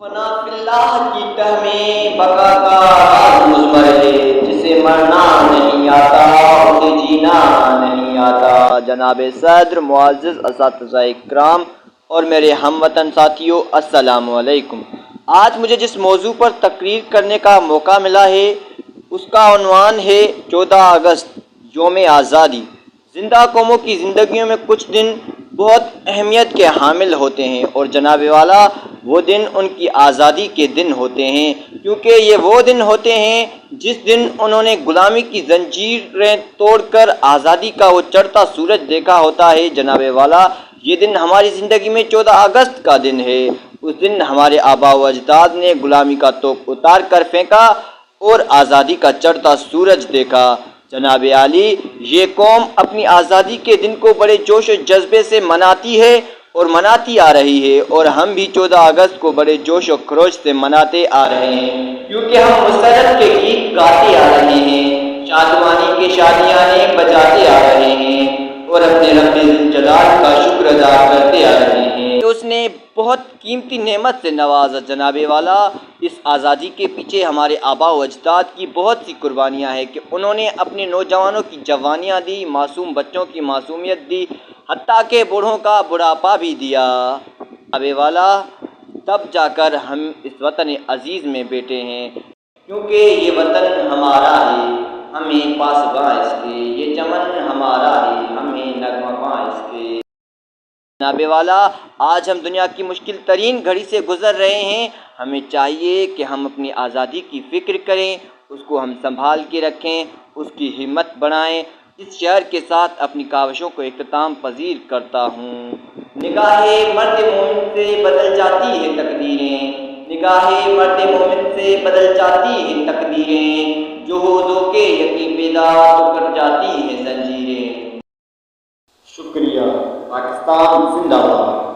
فنا فی اللہ کی تہ میں بقا کا راز مضمر ہے، جسے مرنا نہیں آتا اسے جینا نہیں آتا۔ جناب صدر، معزز اساتذہ اکرام اور میرے ہم وطن ساتھیوں، السلام علیکم۔ آج مجھے جس موضوع پر تقریر کرنے کا موقع ملا ہے اس کا عنوان ہے 14 اگست یوم آزادی۔ زندہ قوموں کی زندگیوں میں کچھ دن بہت اہمیت کے حامل ہوتے ہیں اور جناب والا وہ دن ان کی آزادی کے دن ہوتے ہیں، کیونکہ یہ وہ دن ہوتے ہیں جس دن انہوں نے غلامی کی زنجیریں توڑ کر آزادی کا وہ چڑھتا سورج دیکھا ہوتا ہے۔ جناب والا یہ دن ہماری زندگی میں 14 اگست کا دن ہے۔ اس دن ہمارے آباء و اجداد نے غلامی کا توق اتار کر پھینکا اور آزادی کا چڑھتا سورج دیکھا۔ جناب عالی، یہ قوم اپنی آزادی کے دن کو بڑے جوش و جذبے سے مناتی ہے اور مناتی آ رہی ہے، اور ہم بھی 14 اگست کو بڑے جوش و خروش سے مناتے آ رہے ہیں، کیونکہ ہم مسرت کے گیت گاتے آ رہے ہیں، شادمانی کے شادیانے بجاتے آ رہے ہیں اور اپنے رب ذوالجلال کا شکر ادا کرتے آ رہے ہیں کہ اس نے بہت قیمتی نعمت سے نوازا۔ جناب والا، اس آزادی کے پیچھے ہمارے آباء و اجداد کی بہت سی قربانیاں ہیں کہ انہوں نے اپنے نوجوانوں کی جوانیاں دی، معصوم بچوں کی معصومیت دی، حتیٰ کہ بوڑھوں کا بڑھاپا بھی دیا۔ جناب والا، تب جا کر ہم اس وطن عزیز میں بیٹھے ہیں، کیونکہ یہ وطن ہمارا ہے، ہمیں پاسباں اس کے، یہ چمن ہمارا ہے، ہمیں نغمہ باں اس کے۔ جناب والا، آج ہم دنیا کی مشکل ترین گھڑی سے گزر رہے ہیں۔ ہمیں چاہیے کہ ہم اپنی آزادی کی فکر کریں، اس کو ہم سنبھال کے رکھیں، اس کی ہمت بڑھائیں۔ اس شعر کے ساتھ اپنی کاوشوں کو اختتام پذیر کرتا ہوں۔ نگاہ مرد مومن سے بدل جاتی ہے تقدیریں، نگاہ مرد مومن سے بدل جاتی ہے تقدیریں، جو ہو دو کے یقین پیدا تو کٹ جاتی ہے زنجیریں۔ شکریہ۔ پاکستان زندہ باد۔